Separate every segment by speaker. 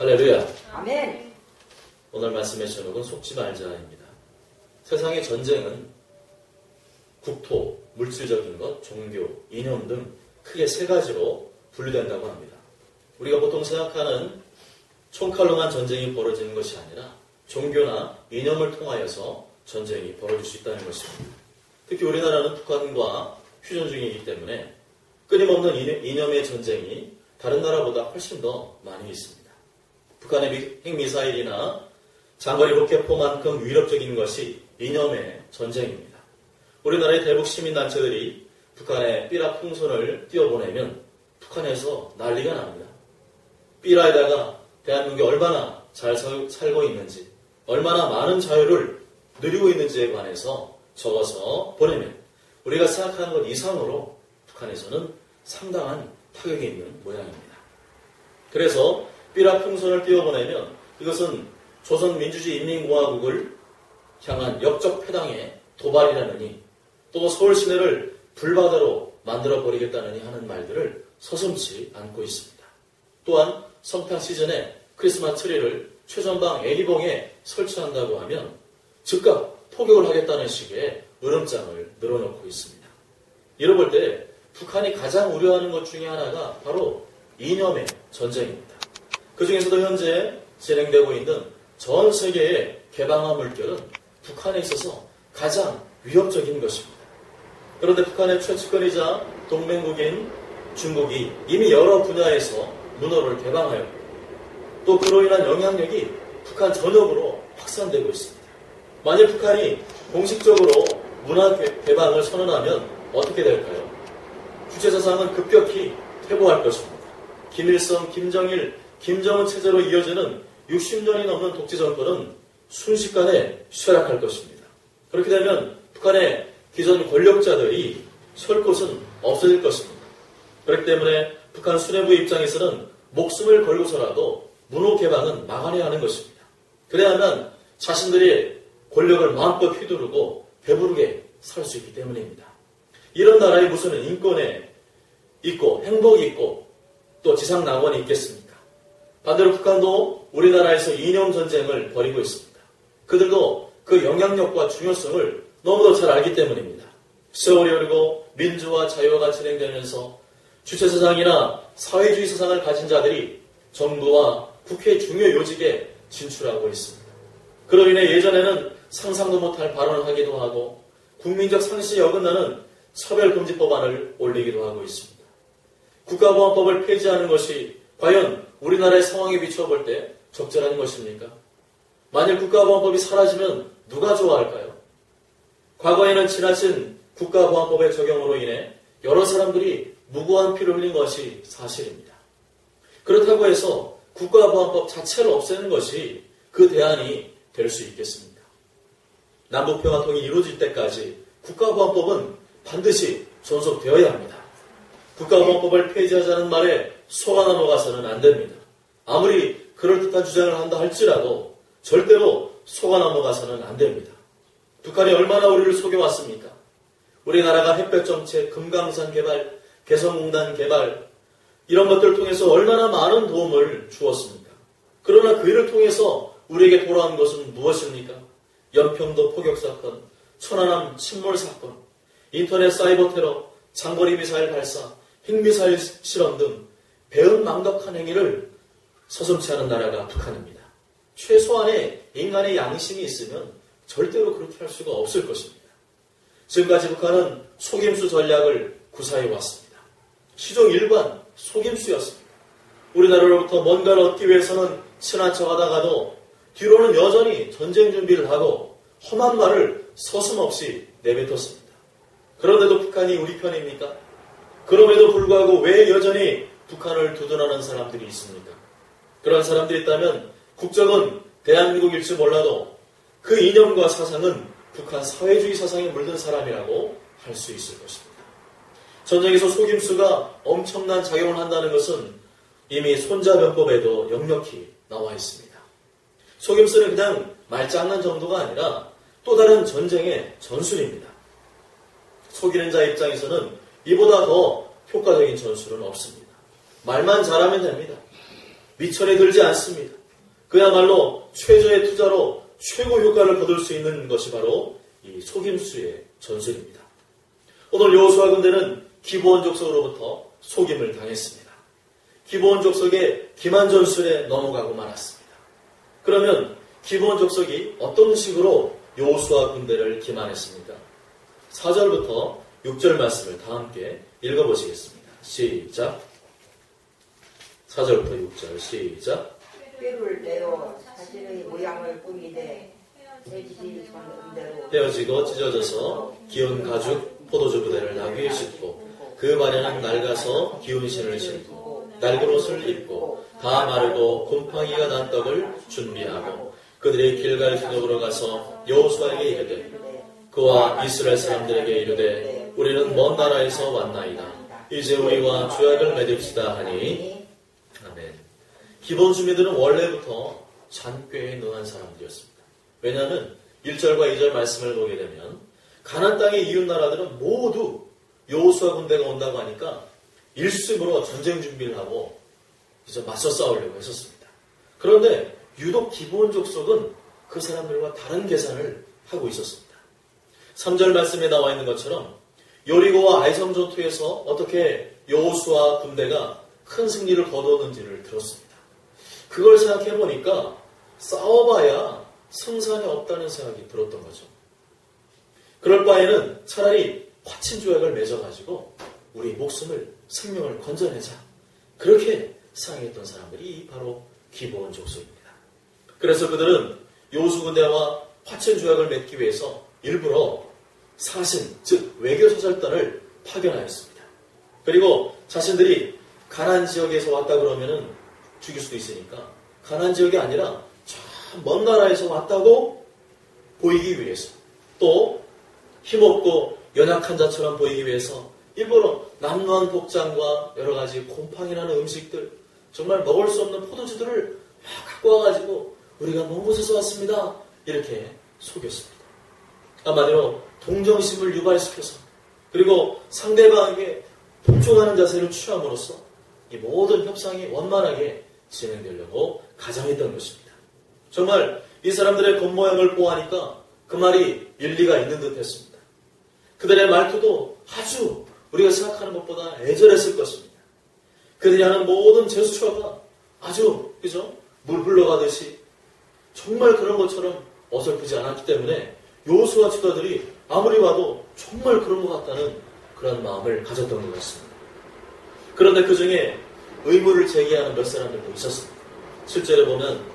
Speaker 1: 할렐루야.
Speaker 2: 아멘.
Speaker 1: 오늘 말씀의 제목은 속지 말자입니다. 세상의 전쟁은 국토, 물질적인 것, 종교, 이념 등 크게 세 가지로 분류된다고 합니다. 우리가 보통 생각하는 총칼로만 전쟁이 벌어지는 것이 아니라 종교나 이념을 통하여서 전쟁이 벌어질 수 있다는 것입니다. 특히 우리나라는 북한과 휴전 중이기 때문에 끊임없는 이념의 전쟁이 다른 나라보다 훨씬 더 많이 있습니다. 북한의 핵미사일이나 장거리 로켓포만큼 위력적인 것이 이념의 전쟁입니다. 우리나라의 대북 시민단체들이 북한의 삐라 풍선을 띄워보내면 북한에서 난리가 납니다. 삐라에다가 대한민국이 얼마나 잘 살고 있는지, 얼마나 많은 자유를 누리고 있는지에 관해서 적어서 보내면 우리가 생각하는 것 이상으로 북한에서는 상당한 타격이 있는 모양입니다. 그래서 삐라 풍선을 띄워보내면 이것은 조선민주주의인민공화국을 향한 역적 패당의 도발이라느니 또 서울 시내를 불바다로 만들어버리겠다느니 하는 말들을 서슴지 않고 있습니다. 또한 성탄 시즌에 크리스마스 트리를 최전방 애기봉에 설치한다고 하면 즉각 포격을 하겠다는 식의 으름장을 늘어놓고 있습니다. 이러 볼 때 북한이 가장 우려하는 것 중에 하나가 바로 이념의 전쟁입니다. 그 중에서도 현재 진행되고 있는 전 세계의 개방화 물결은 북한에 있어서 가장 위협적인 것입니다. 그런데 북한의 최측근이자 동맹국인 중국이 이미 여러 분야에서 문호를 개방하였고 또 그로 인한 영향력이 북한 전역으로 확산되고 있습니다. 만일 북한이 공식적으로 문화 개방을 선언하면 어떻게 될까요? 주체사상은 급격히 퇴보할 것입니다. 김일성, 김정일, 김정은 체제로 이어지는 60년이 넘는 독재 정권은 순식간에 쇠락할 것입니다. 그렇게 되면 북한의 기존 권력자들이 설 곳은 없어질 것입니다. 그렇기 때문에 북한 수뇌부 입장에서는 목숨을 걸고서라도 문호 개방은 막아내야 하는 것입니다. 그래야만 자신들의 권력을 마음껏 휘두르고 배부르게 살 수 있기 때문입니다. 이런 나라에 무슨 인권에 있고 행복이 있고 또 지상낙원이 있겠습니까? 반대로 북한도 우리나라에서 이념 전쟁을 벌이고 있습니다. 그들도 그 영향력과 중요성을 너무도 잘 알기 때문입니다. 세월이 흐르고 민주화 자유화가 진행되면서 주체사상이나 사회주의 사상을 가진 자들이 정부와 국회 중요 요직에 진출하고 있습니다. 그로 인해 예전에는 상상도 못할 발언을 하기도 하고 국민적 상식에 어긋나는 차별금지 법안을 올리기도 하고 있습니다. 국가보안법을 폐지하는 것이 과연 우리나라의 상황에 비춰볼 때 적절한 것입니까? 만일 국가보안법이 사라지면 누가 좋아할까요? 과거에는 지나친 국가보안법의 적용으로 인해 여러 사람들이 무고한 피를 흘린 것이 사실입니다. 그렇다고 해서 국가보안법 자체를 없애는 것이 그 대안이 될 수 있겠습니까? 남북평화통이 이루어질 때까지 국가보안법은 반드시 존속되어야 합니다. 국가보안법을 폐지하자는 말에 속아 넘어가서는 안 됩니다. 아무리 그럴듯한 주장을 한다 할지라도 절대로 속아 넘어가서는 안 됩니다. 북한이 얼마나 우리를 속여왔습니까? 우리나라가 햇볕정책, 금강산 개발, 개성공단 개발 이런 것들을 통해서 얼마나 많은 도움을 주었습니까? 그러나 그 일을 통해서 우리에게 돌아온 것은 무엇입니까? 연평도 포격사건, 천안함 침몰사건, 인터넷 사이버 테러, 장거리 미사일 발사, 핵미사일 실험 등 배은망덕한 행위를 서슴지 않은 나라가 북한입니다. 최소한의 인간의 양심이 있으면 절대로 그렇게 할 수가 없을 것입니다. 지금까지 북한은 속임수 전략을 구사해왔습니다. 시종 일관 속임수였습니다. 우리나라로부터 뭔가를 얻기 위해서는 친한 척하다가도 뒤로는 여전히 전쟁 준비를 하고 험한 말을 서슴없이 내뱉었습니다. 그런데도 북한이 우리 편입니까? 그럼에도 불구하고 왜 여전히 북한을 두둔하는 사람들이 있습니까? 그런 사람들이 있다면 국적은 대한민국일지 몰라도 그 이념과 사상은 북한 사회주의 사상에 물든 사람이라고 할 수 있을 것입니다. 전쟁에서 속임수가 엄청난 작용을 한다는 것은 이미 손자병법에도 역력히 나와 있습니다. 속임수는 그냥 말장난 정도가 아니라 또 다른 전쟁의 전술입니다. 속이는 자 입장에서는 이보다 더 효과적인 전술은 없습니다. 말만 잘하면 됩니다. 미천에 들지 않습니다. 그야말로 최저의 투자로 최고 효과를 거둘 수 있는 것이 바로 이 속임수의 전술입니다. 오늘 여호수아 군대는 기브온 족속으로부터 속임을 당했습니다. 기브온 족속의 기만 전술에 넘어가고 말았습니다. 그러면 기브온 족속이 어떤 식으로 여호수아 군대를 기만했습니까? 4절부터 6절 말씀을 다 함께 읽어보시겠습니다. 시작. 4절부터 6절 시작.
Speaker 2: 뼈를 내어 자신의 모양을 꾸미되 돼지 손 음대로
Speaker 1: 헤어지고 찢어져서 기운 가죽 포도주 부대를 나귀에 싣고 그 발에는 낡아서 기운 신을 신고 낡은 옷을 입고 다 마르고 곰팡이가 난 떡을 준비하고 그들이 길갈 기록으로 가서 여호수아에게 이르되 그와 이스라엘 사람들에게 이르되 우리는 먼 나라에서 왔나이다. 이제 우리와 조약을 맺읍시다 하니 아멘. 기본 주민들은 원래부터 잔꾀에 능한 사람들이었습니다. 왜냐하면 1절과 2절 말씀을 보게 되면 가나안 땅의 이웃 나라들은 모두 여호수아 군대가 온다고 하니까 일심으로 전쟁 준비를 하고 이제 맞서 싸우려고 했었습니다. 그런데 유독 기브온 족속은 그 사람들과 다른 계산을 하고 있었습니다. 3절 말씀에 나와 있는 것처럼 여리고와 아이성 전투에서 어떻게 여호수아 군대가 큰 승리를 거두었는지를 들었습니다. 그걸 생각해 보니까 싸워봐야 승산이 없다는 생각이 들었던 거죠. 그럴 바에는 차라리 화친 조약을 맺어가지고 우리 목숨을 생명을 건져내자. 그렇게 생각했던 사람들이 바로 기브온 족속입니다. 그래서 그들은 여호수 군대와 화친 조약을 맺기 위해서 일부러 사신, 즉 외교사절단을 파견하였습니다. 그리고 자신들이 가나안 지역에서 왔다 그러면은 죽일 수도 있으니까 가나안 지역이 아니라 저 먼 나라에서 왔다고 보이기 위해서 또 힘없고 연약한 자처럼 보이기 위해서 일부러 남루한 복장과 여러 가지 곰팡이 나는 음식들, 정말 먹을 수 없는 포도주들을 막 갖고 와가지고 우리가 먼 곳에서 왔습니다. 이렇게 속였습니다. 한마디로 동정심을 유발시켜서 그리고 상대방에게 복종하는 자세를 취함으로써 이 모든 협상이 원만하게 진행되려고 가장했던 것입니다. 정말 이 사람들의 겉모양을 보아하니까 그 말이 일리가 있는 듯 했습니다. 그들의 말투도 아주 우리가 생각하는 것보다 애절했을 것입니다. 그들이 하는 모든 제스처가 아주 그죠? 물 흘러가듯이 정말 그런 것처럼 어설프지 않았기 때문에 여호수아 지도자들이 아무리 봐도 정말 그런 것 같다는 그런 마음을 가졌던 것 같습니다. 그런데 그 중에 의문을 제기하는 몇 사람들도 있었습니다. 실제로 보면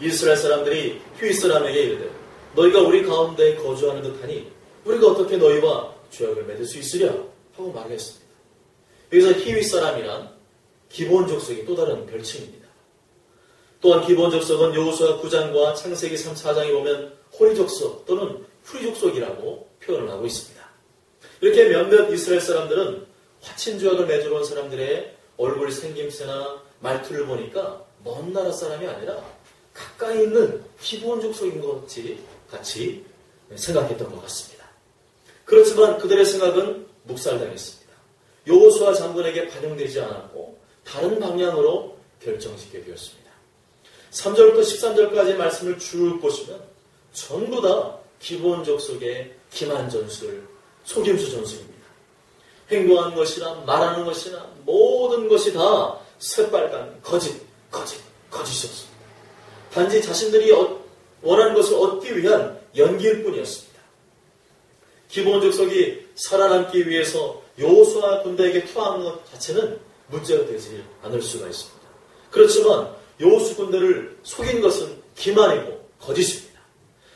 Speaker 1: 이스라엘 사람들이 히윗 사람에게 이르되 너희가 우리 가운데 거주하는 듯하니 우리가 어떻게 너희와 조약을 맺을 수 있으랴 하고 말했습니다. 여기서 히윗 사람이란 기브온 족속의 또 다른 별칭입니다. 또한 기브온 족속은 여호수아 9장과 창세기 3, 4장에 보면 호리 족속 또는 후리 족속이라고 표현을 하고 있습니다. 이렇게 몇몇 이스라엘 사람들은 화친 조약을 맺으러 온 사람들의 얼굴 생김새나 말투를 보니까 먼 나라 사람이 아니라 가까이 있는 기브온 족속인 것 같이 생각했던 것 같습니다. 그렇지만 그들의 생각은 묵살당했습니다. 여호수아 장군에게 반영되지 않았고 다른 방향으로 결정짓게 되었습니다. 3절부터 13절까지 말씀을 쭉 보시면 전부 다 기브온 족속의 기만 전술, 속임수 전술입니다. 행동하는 것이나 말하는 것이나 모든 것이 다 새빨간 거짓이었습니다. 단지 자신들이 원하는 것을 얻기 위한 연기일 뿐이었습니다. 기브온 족속이 살아남기 위해서 여호수아 군대에게 투하한 것 자체는 문제가 되지 않을 수가 있습니다. 그렇지만 여호수 군대를 속인 것은 기만이고 거짓입니다.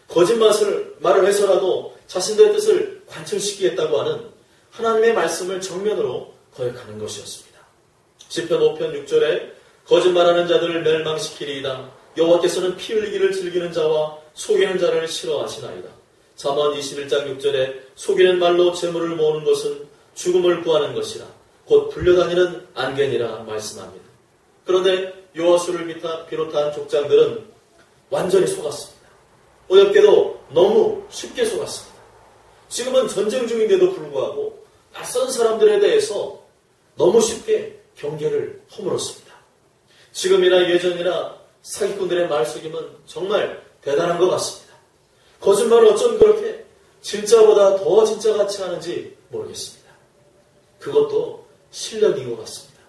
Speaker 1: 거짓말을 해서라도 자신들의 뜻을 관철시키겠다고 하는 하나님의 말씀을 정면으로 거역하는 것이었습니다. 시편 5편 6절에 거짓말하는 자들을 멸망시키리이다. 여호와께서는 피 흘리기를 즐기는 자와 속이는 자를 싫어하시나이다. 잠언 21장 6절에 속이는 말로 재물을 모으는 것은 죽음을 구하는 것이라 곧 불려다니는 안개니라 말씀합니다. 그런데 요아수를 비롯한 족장들은 완전히 속았습니다. 어렵게도 너무 쉽게 속았습니다. 지금은 전쟁 중인데도 불구하고 낯선 사람들에 대해서 너무 쉽게 경계를 허물었습니다. 지금이나 예전이나 사기꾼들의 말속임은 정말 대단한 것 같습니다. 거짓말을 어쩜 그렇게 진짜보다 더 진짜같이 하는지 모르겠습니다. 그것도 실력인 것 같습니다.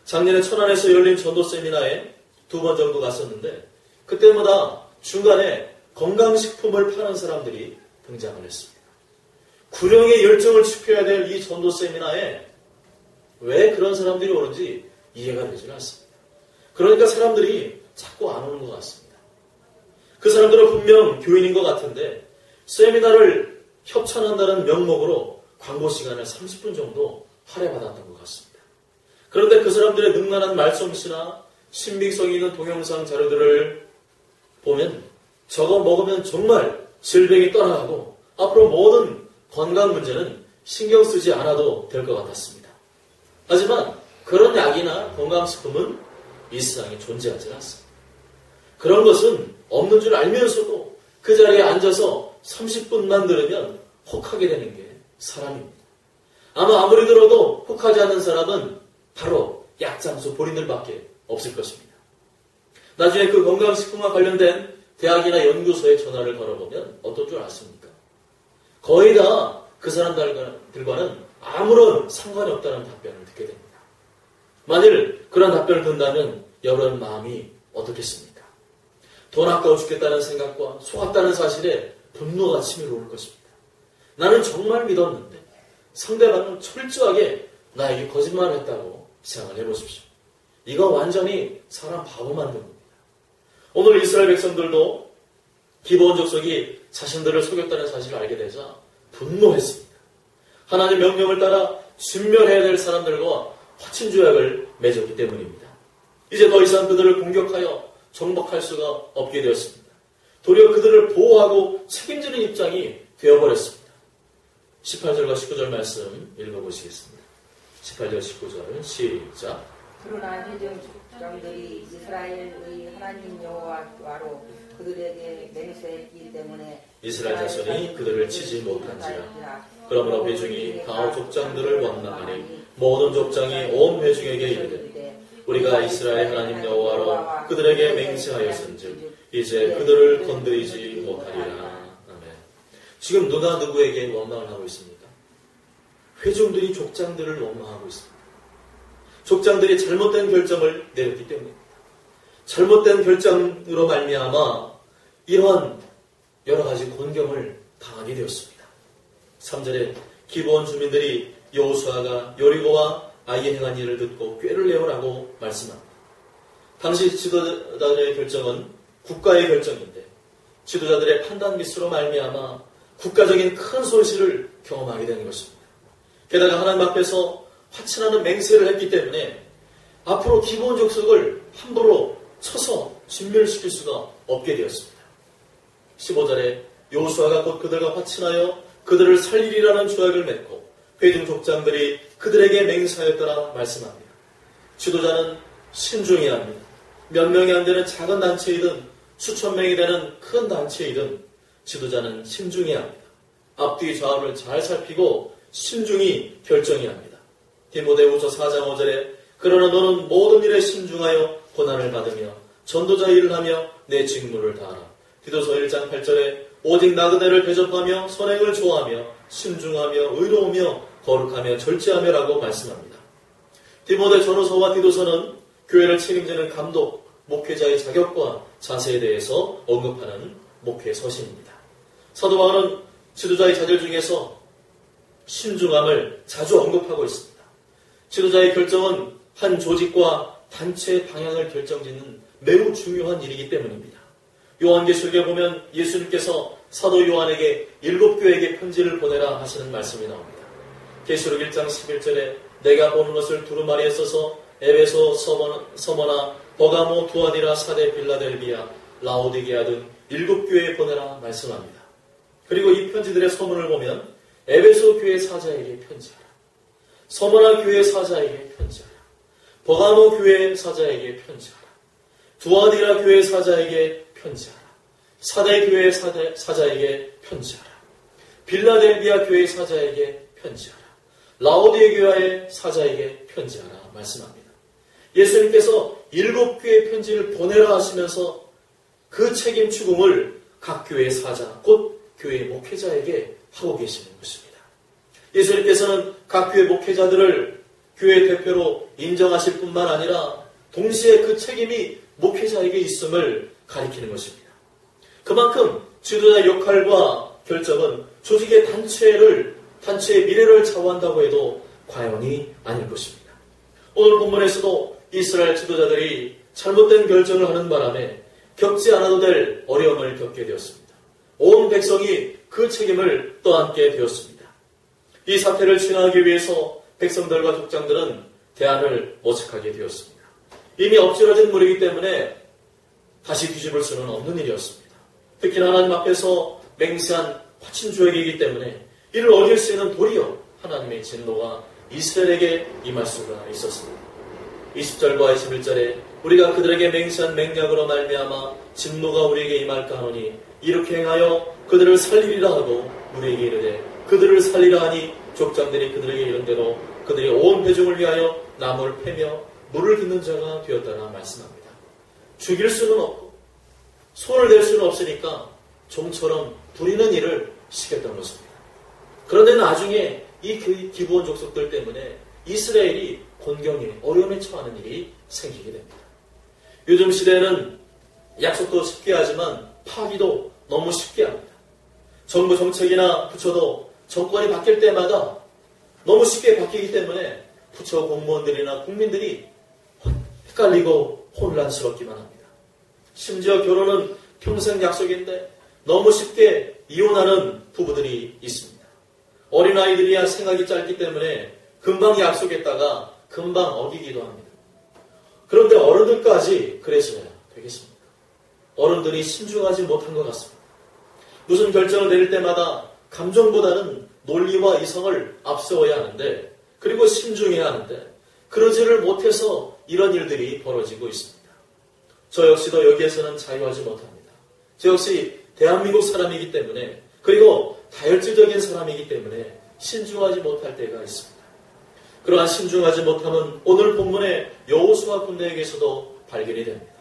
Speaker 1: 작년에 천안에서 열린 전도 세미나에 2번 정도 갔었는데 그때마다 중간에 건강식품을 파는 사람들이 등장을 했습니다. 구령의 열정을 지켜야 될 이 전도 세미나에 왜 그런 사람들이 오는지 이해가 되지 않습니다. 그러니까 사람들이 자꾸 안 오는 것 같습니다. 그 사람들은 분명 교인인 것 같은데 세미나를 협찬한다는 명목으로 광고 시간을 30분 정도 할애받았던 것 같습니다. 그런데 그 사람들의 능란한 말솜씨나 신빙성 있는 동영상 자료들을 보면 저거 먹으면 정말 질병이 떠나가고 앞으로 모든 건강 문제는 신경 쓰지 않아도 될 것 같았습니다. 하지만 그런 약이나 건강식품은 이 세상에 존재하지 않습니다. 그런 것은 없는 줄 알면서도 그 자리에 앉아서 30분만 들으면 혹하게 되는 게 사람입니다. 아마 아무리 들어도 혹하지 않는 사람은 바로 약장수 본인들밖에 없을 것입니다. 나중에 그 건강식품과 관련된 대학이나 연구소에 전화를 걸어보면 어떤 줄 아십니까? 거의 다 그 사람들과는 아무런 상관이 없다는 답변을 듣게 됩니다. 만일 그런 답변을 듣는다면 여러분 마음이 어떻겠습니까? 돈 아까워 죽겠다는 생각과 속았다는 사실에 분노가 치밀어올 것입니다. 나는 정말 믿었는데 상대방은 철저하게 나에게 거짓말을 했다고 생각을 해보십시오. 이거 완전히 사람 바보 만드는 겁니다. 오늘 이스라엘 백성들도 기브온 족속이 자신들을 속였다는 사실을 알게 되자 분노했습니다. 하나님 명령을 따라 진멸해야 될 사람들과 화친 조약을 맺었기 때문입니다. 이제 더 이상 그들을 공격하여 정복할 수가 없게 되었습니다. 도리어 그들을 보호하고 책임지는 입장이 되어버렸습니다. 18절과 19절 말씀 읽어보시겠습니다. 18절 19절 시작.
Speaker 2: 그러나 회중 족장들이 이스라엘의 하나님 여호와로 그들에게 맹세했기 때문에
Speaker 1: 이스라엘 자손이 그들을 치지 못한지라. 그러므로 회중이 다 족장들을 원망하니 모든 족장이 온 회중에게 이르되 우리가 이스라엘 하나님 여호와로 그들에게 맹세하였은즉 이제 그들을 건드리지 못하리라. 아멘. 지금 누가 누구에게 원망을 하고 있습니까? 회중들이 족장들을 원망하고 있습니다. 족장들이 잘못된 결정을 내렸기 때문입니다. 잘못된 결정으로 말미암아 이러한 여러 가지 곤경을 당하게 되었습니다. 3절에 기브온 주민들이 여호수아가 여리고와 아이에 행한 일을 듣고 꾀를 내오라고 말씀합니다. 당시 지도자들의 결정은 국가의 결정인데 지도자들의 판단 미스로 말미암아 국가적인 큰 손실을 경험하게 되는 것입니다. 게다가 하나님 앞에서 화친하는 맹세를 했기 때문에 앞으로 기브온 족속을 함부로 쳐서 진멸시킬 수가 없게 되었습니다. 15절에 여호수아가 곧 그들과 화친하여 그들을 살리리라는 조약을 맺고 회중 족장들이 그들에게 맹세하였더라 말씀합니다. 지도자는 신중해야 합니다. 몇 명이 안 되는 작은 단체이든 수천 명이 되는 큰 단체이든 지도자는 신중해야 합니다. 앞뒤 좌우를 잘 살피고 신중히 결정해야 합니다. 디모데후서 4장 5절에 그러나 너는 모든 일에 신중하여 고난을 받으며 전도자 일을 하며 내 직무를 다하라. 디도서 1장 8절에 오직 나그네를 대접하며 선행을 좋아하며 신중하며 의로우며 거룩하며 절제하며라고 말씀합니다. 디모데 전후서와 디도서는 교회를 책임지는 감독, 목회자의 자격과 자세에 대해서 언급하는 목회 서신입니다. 사도 바울은 지도자의 자질 중에서 신중함을 자주 언급하고 있습니다. 지도자의 결정은 한 조직과 단체의 방향을 결정짓는 매우 중요한 일이기 때문입니다. 요한계시록에 보면 예수님께서 사도 요한에게 7교회에게 편지를 보내라 하시는 말씀이 나옵니다. 계시록 1장 11절에 내가 보는 것을 두루마리에 써서 에베소, 서머나, 버가모, 두아디라, 사데, 빌라델비아, 라오디게아 등 7교회에 보내라 말씀합니다. 그리고 이 편지들의 서문을 보면 에베소 교회 사자에게 편지하라, 서머나 교회 사자에게 편지하라, 버가모 교회 사자에게 편지하라, 두아디라 교회 사자에게 편지하라, 사대 교회 사자에게 편지하라, 빌라델비아 교회 사자에게 편지하라, 라오디게 교회의 사자에게 편지하라 말씀합니다. 예수님께서 7교회 편지를 보내라 하시면서 그 책임 추궁을 각 교회의 사자, 곧 교회 목회자에게 하고 계시는 것입니다. 예수님께서는 각 교회 목회자들을 교회 대표로 인정하실 뿐만 아니라 동시에 그 책임이 목회자에게 있음을 가리키는 것입니다. 그만큼 지도자 역할과 결정은 조직의 단체의 미래를 좌우한다고 해도 과언이 아닐 것입니다. 오늘 본문에서도 이스라엘 지도자들이 잘못된 결정을 하는 바람에 겪지 않아도 될 어려움을 겪게 되었습니다. 온 백성이 그 책임을 떠안게 되었습니다. 이 사태를 진화하기 위해서 백성들과 족장들은 대안을 모색하게 되었습니다. 이미 엎질러진 물이기 때문에 다시 뒤집을 수는 없는 일이었습니다. 특히나 하나님 앞에서 맹세한 화친조약이기 때문에 이를 어길 수 있는 도리어 하나님의 진노가 이스라엘에게 임할 수가 있었습니다. 20절과 21절에 우리가 그들에게 맹세한 맹약으로 말미암아 진노가 우리에게 임할까 하노니 이렇게 행하여 그들을 살리리라 하고 우리에게 이르되 그들을 살리라 하니 족장들이 그들에게 이른 대로 그들이 온 회중을 위하여 나무를 패며 물을 깃는 자가 되었다나 말씀합니다. 죽일 수는 없고 손을 댈 수는 없으니까 좀처럼 부리는 일을 시켰던 것입니다. 그런데 나중에 이 기브온 족속들 때문에 이스라엘이 곤경에 어려움에 처하는 일이 생기게 됩니다. 요즘 시대에는 약속도 쉽게 하지만 파기도 너무 쉽게 합니다. 정부 정책이나 부처도 정권이 바뀔 때마다 너무 쉽게 바뀌기 때문에 부처 공무원들이나 국민들이 헷갈리고 혼란스럽기만 합니다. 심지어 결혼은 평생 약속인데 너무 쉽게 이혼하는 부부들이 있습니다. 어린아이들이야 생각이 짧기 때문에 금방 약속했다가 금방 어기기도 합니다. 그런데 어른들까지 그래서야 되겠습니까? 어른들이 신중하지 못한 것 같습니다. 무슨 결정을 내릴 때마다 감정보다는 논리와 이성을 앞세워야 하는데 그리고 신중해야 하는데 그러지를 못해서 이런 일들이 벌어지고 있습니다. 저 역시도 여기에서는 자유하지 못합니다. 저 역시 대한민국 사람이기 때문에 그리고 다혈질적인 사람이기 때문에 신중하지 못할 때가 있습니다. 그러한 신중하지 못함은 오늘 본문의 여호수아 군대에게서도 발견이 됩니다.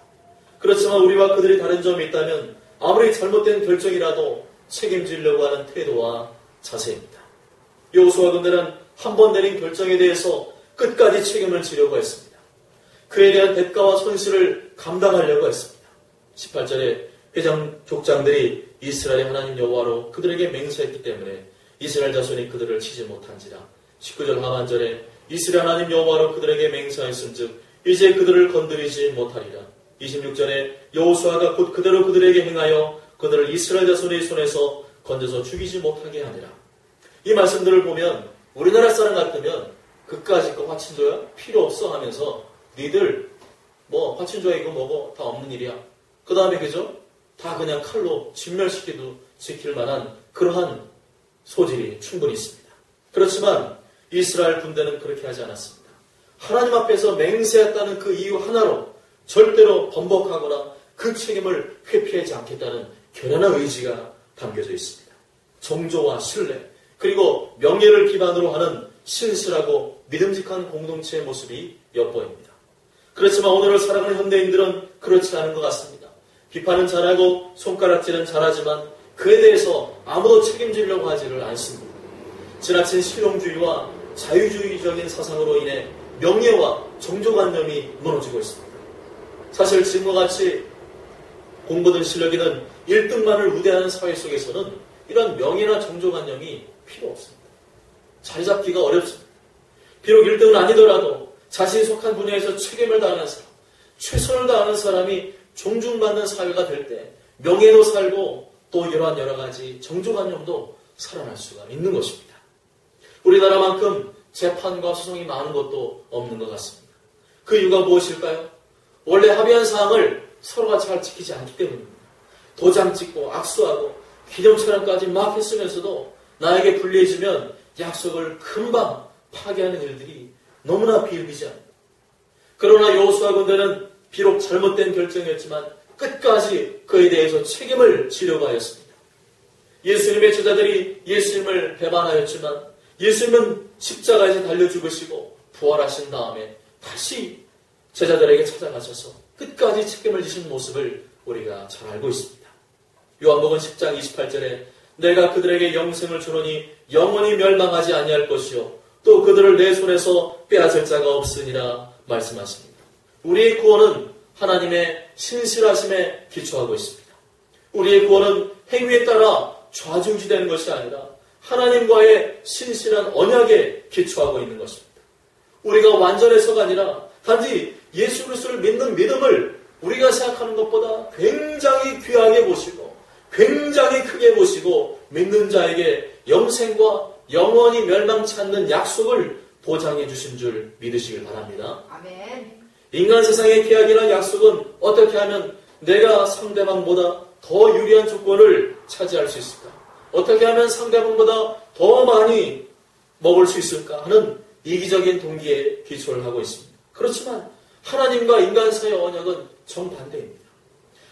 Speaker 1: 그렇지만 우리와 그들이 다른 점이 있다면 아무리 잘못된 결정이라도 책임지려고 하는 태도와 자세입니다. 여호수아 군대는 한 번 내린 결정에 대해서 끝까지 책임을 지려고 했습니다. 그에 대한 대가와 손실을 감당하려고 했습니다. 18절에 회장 족장들이 이스라엘의 하나님 여호와로 그들에게 맹세했기 때문에 이스라엘 자손이 그들을 치지 못한지라. 19절 하반절에 이스라엘 하나님 여호와로 그들에게 맹세하였은즉 이제 그들을 건드리지 못하리라. 26절에 여호수아가 곧 그대로 그들에게 행하여 그들을 이스라엘 자손의 손에서 건져서 죽이지 못하게 하니라. 이 말씀들을 보면 우리나라 사람 같으면 그까짓 거 화친조약 필요 없어 하면서 니들 뭐 화친조약이고 뭐고 다 없는 일이야. 그 다음에 그죠? 다 그냥 칼로 진멸시켜도 지킬 만한 그러한 소질이 충분히 있습니다. 그렇지만 이스라엘 군대는 그렇게 하지 않았습니다. 하나님 앞에서 맹세했다는 그 이유 하나로 절대로 번복하거나 그 책임을 회피하지 않겠다는 결연한 의지가 담겨져 있습니다. 정조와 신뢰 그리고 명예를 기반으로 하는 신실하고 믿음직한 공동체의 모습이 엿보입니다. 그렇지만 오늘을 살아가는 현대인들은 그렇지 않은 것 같습니다. 비판은 잘하고 손가락질은 잘하지만 그에 대해서 아무도 책임지려고 하지를 않습니다. 지나친 실용주의와 자유주의적인 사상으로 인해 명예와 정조관념이 무너지고 있습니다. 사실 지금과 같이 공부든 실력이든 1등만을 우대하는 사회 속에서는 이런 명예나 정조관념이 필요 없습니다. 자리 잡기가 어렵습니다. 비록 1등은 아니더라도 자신이 속한 분야에서 책임을 다하는 사람, 최선을 다하는 사람이 존중받는 사회가 될 때 명예로 살고 또 이러한 여러 가지 정조관념도 살아날 수가 있는 것입니다. 우리나라만큼 재판과 소송이 많은 것도 없는 것 같습니다. 그 이유가 무엇일까요? 원래 합의한 사항을 서로가 잘 지키지 않기 때문입니다. 도장 찍고 악수하고 기념촬영까지 막 했으면서도 나에게 불리해지면 약속을 금방 파괴하는 일들이 너무나 비일비재합니다. 그러나 여호수아 군대는 비록 잘못된 결정이었지만 끝까지 그에 대해서 책임을 지려고 하였습니다. 예수님의 제자들이 예수님을 배반하였지만 예수님은 십자가에서 달려 죽으시고 부활하신 다음에 다시 제자들에게 찾아가셔서 끝까지 책임을 지신 모습을 우리가 잘 알고 있습니다. 요한복음 10장 28절에 내가 그들에게 영생을 주노니 영원히 멸망하지 아니할 것이요 또 그들을 내 손에서 빼앗을 자가 없으니라 말씀하십니다. 우리의 구원은 하나님의 신실하심에 기초하고 있습니다. 우리의 구원은 행위에 따라 좌지우지되는 것이 아니라 하나님과의 신실한 언약에 기초하고 있는 것입니다. 우리가 완전해서가 아니라 단지 예수 그리스도를 믿는 믿음을 우리가 생각하는 것보다 굉장히 귀하게 보시고 굉장히 크게 보시고 믿는 자에게 영생과 영원히 멸망치 않는 약속을 보장해 주신 줄 믿으시길 바랍니다.
Speaker 2: 아멘.
Speaker 1: 인간 세상의 계약이나 약속은 어떻게 하면 내가 상대방보다 더 유리한 조건을 차지할 수 있을까? 어떻게 하면 상대방보다 더 많이 먹을 수 있을까 하는 이기적인 동기에 기초를 하고 있습니다. 그렇지만 하나님과 인간 사이의 언약은 정반대입니다.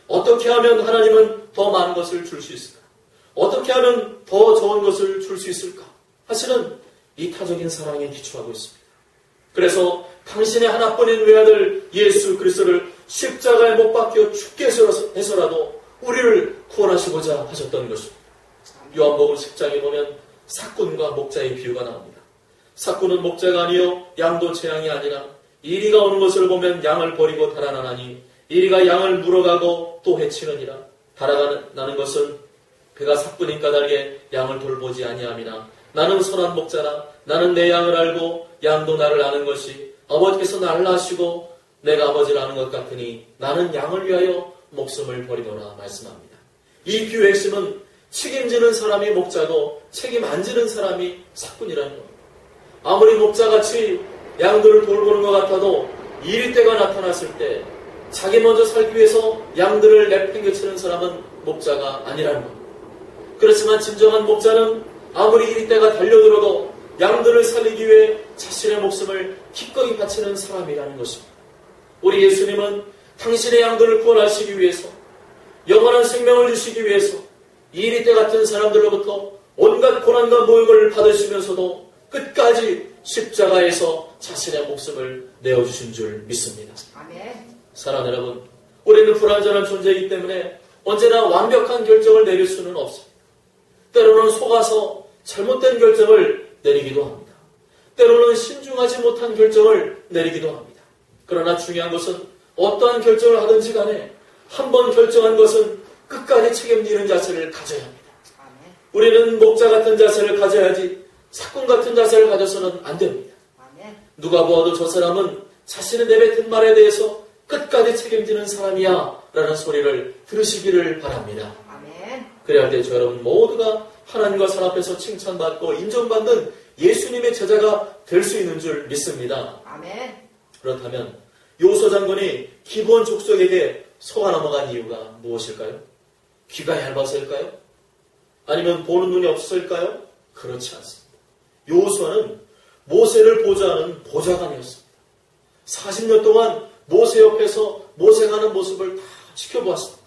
Speaker 1: 어떻게 하면 하나님은 더 많은 것을 줄 수 있을까? 어떻게 하면 더 좋은 것을 줄 수 있을까? 사실은 이타적인 사랑에 기초하고 있습니다. 그래서 당신의 하나뿐인 외아들 예수 그리스도를 십자가에 못 박혀 죽게 해서라도 우리를 구원하시고자 하셨던 것입니다. 요한복음 10장에 보면 삭군과 목자의 비유가 나옵니다. 삭군은 목자가 아니요 양도 재앙이 아니라 이리가 오는 것을 보면 양을 버리고 달아나나니 이리가 양을 물어가고 또 해치느니라. 달아나는 것은 그가 삭군인 까닭에 양을 돌보지 아니함이나 나는 선한 목자라 나는 내 양을 알고 양도 나를 아는 것이 아버지께서 나를 아시고 내가 아버지를 아는 것 같으니 나는 양을 위하여 목숨을 버리노라 말씀합니다. 이 비유의 핵심은 책임지는 사람이 목자고 책임 안 지는 사람이 삭군이라는 겁니다. 아무리 목자같이 양들을 돌보는 것 같아도 이리 때가 나타났을 때 자기 먼저 살기 위해서 양들을 내팽개치는 사람은 목자가 아니라는 겁니다. 그렇지만 진정한 목자는 아무리 이리 때가 달려들어도 양들을 살리기 위해 자신의 목숨을 기꺼이 바치는 사람이라는 것입니다. 우리 예수님은 당신의 양들을 구원하시기 위해서 영원한 생명을 주시기 위해서 이리 때 같은 사람들로부터 온갖 고난과 모욕을 받으시면서도 끝까지 십자가에서 자신의 목숨을 내어주신 줄 믿습니다.
Speaker 2: 아멘.
Speaker 1: 사랑하는 여러분, 우리는 불완전한 존재이기 때문에 언제나 완벽한 결정을 내릴 수는 없습니다. 때로는 속아서 잘못된 결정을 내리기도 합니다. 때로는 신중하지 못한 결정을 내리기도 합니다. 그러나 중요한 것은 어떠한 결정을 하든지 간에 한 번 결정한 것은 끝까지 책임지는 자세를 가져야 합니다.
Speaker 2: 아멘.
Speaker 1: 우리는 목자 같은 자세를 가져야지 삭군 같은 자세를 가져서는 안 됩니다.
Speaker 2: 아멘.
Speaker 1: 누가 보아도 저 사람은 자신의 내뱉은 말에 대해서 끝까지 책임지는 사람이야 라는 소리를 들으시기를 바랍니다.
Speaker 2: 아멘.
Speaker 1: 그래야 할 때 저 여러분 모두가 하나님과 산 앞에서 칭찬받고 인정받는 예수님의 제자가 될 수 있는 줄 믿습니다.
Speaker 2: 아멘.
Speaker 1: 그렇다면 요소 장군이 기브온 족속에게 속아 넘어간 이유가 무엇일까요? 귀가 얇아서일까요? 아니면 보는 눈이 없어서일까요? 그렇지 않습니다. 여호수아는 모세를 보좌하는 보좌관이었습니다. 40년 동안 모세 옆에서 모세가 하는 모습을 다 지켜보았습니다.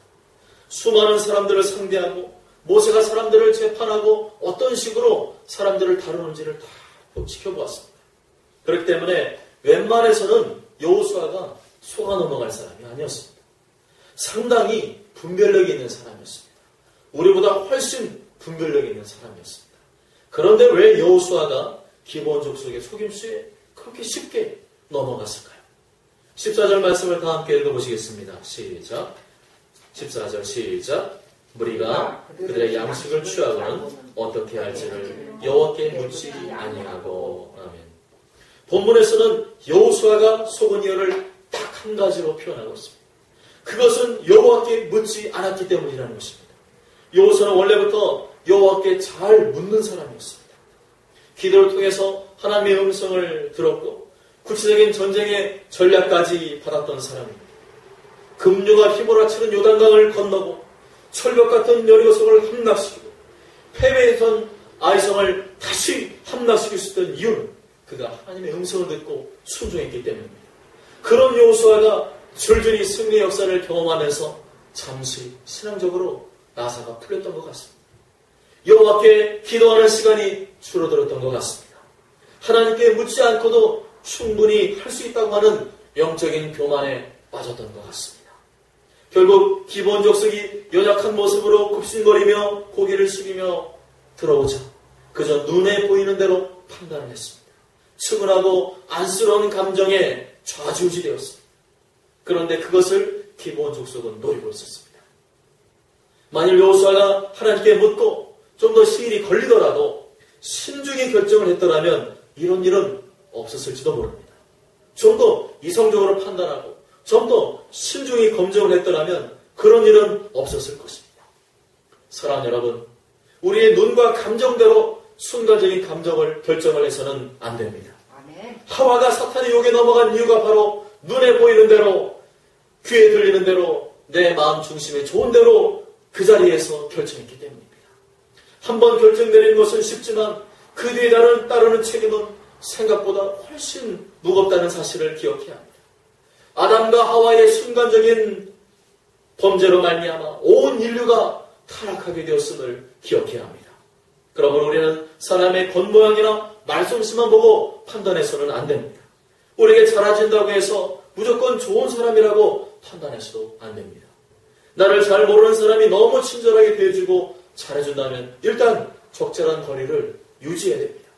Speaker 1: 수많은 사람들을 상대하고 모세가 사람들을 재판하고 어떤 식으로 사람들을 다루는지를 다 지켜보았습니다. 그렇기 때문에 웬만해서는 여호수아가 속아 넘어갈 사람이 아니었습니다. 상당히 분별력이 있는 사람이었습니다. 우리보다 훨씬 분별력이 있는 사람이었습니다. 그런데 왜 여호수아가 기브온 족속의 속임수에 그렇게 쉽게 넘어갔을까요? 14절 말씀을 다 함께 읽어보시겠습니다. 시작. 14절 시작. 무리가 그들의 양식을 취하고는 어떻게 할지를 여호와께 묻지 아니하고. 아멘. 본문에서는 여호수아가 속은 이유를 딱 한 가지로 표현하고 있습니다. 그것은 여호와께 묻지 않았기 때문이라는 것입니다. 여호수아는 원래부터 여호와께 잘 묻는 사람이었습니다. 기도를 통해서 하나님의 음성을 들었고 구체적인 전쟁의 전략까지 받았던 사람입니다. 금류가 휘몰아치는 요단강을 건너고 철벽 같은 여리고성을 함락시키고 패배했던 아이성을 다시 함락시킬 수 있던 이유는 그가 하나님의 음성을 듣고 순종했기 때문입니다. 그런 여호수아가 줄줄이 승리의 역사를 경험하면서 잠시 신앙적으로 나사가 풀렸던 것 같습니다. 여호와께 기도하는 시간이 줄어들었던 것 같습니다. 하나님께 묻지 않고도 충분히 할 수 있다고 하는 영적인 교만에 빠졌던 것 같습니다. 결국 기본 족속이 연약한 모습으로 굽신거리며 고개를 숙이며 들어오자 그저 눈에 보이는 대로 판단을 했습니다. 측은하고 안쓰러운 감정에 좌지우지되었습니다. 그런데 그것을 기본 족속은 노리고 있었습니다. 만일 여호수아가 하나님께 묻고 좀 더 시일이 걸리더라도 신중히 결정을 했더라면 이런 일은 없었을지도 모릅니다. 좀 더 이성적으로 판단하고 좀 더 신중히 검증을 했더라면 그런 일은 없었을 것입니다. 사랑하는 여러분, 우리의 눈과 감정대로 순간적인 감정을 결정을 해서는 안 됩니다.
Speaker 2: 아멘.
Speaker 1: 하와가 사탄의 욕에 넘어간 이유가 바로 눈에 보이는 대로, 귀에 들리는 대로, 내 마음 중심에 좋은 대로 그 자리에서 결정했기 때문입니다. 한번 결정 내리는 것은 쉽지만 그 뒤에 따르는 책임은 생각보다 훨씬 무겁다는 사실을 기억해야 합니다. 아담과 하와의 순간적인 범죄로 말미암아 온 인류가 타락하게 되었음을 기억해야 합니다. 그러면 우리는 사람의 겉모양이나 말솜씨만 보고 판단해서는 안 됩니다. 우리에게 잘해준다고 해서 무조건 좋은 사람이라고 판단해서도 안 됩니다. 나를 잘 모르는 사람이 너무 친절하게 대해주고 잘해준다면 일단 적절한 거리를 유지해야 됩니다.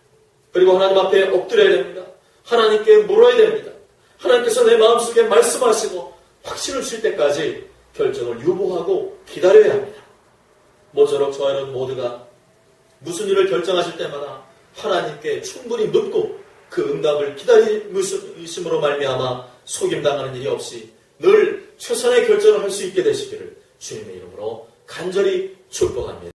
Speaker 1: 그리고 하나님 앞에 엎드려야 됩니다. 하나님께 물어야 됩니다. 하나님께서 내 마음속에 말씀하시고 확신을 줄 때까지 결정을 유보하고 기다려야 합니다. 모쪼록 저와 여러분 모두가 무슨 일을 결정하실 때마다 하나님께 충분히 묻고 그 응답을 기다리심으로 말미암아 속임당하는 일이 없이 늘 최선의 결정을 할 수 있게 되시기를 주님의 이름으로 간절히 축복합니다.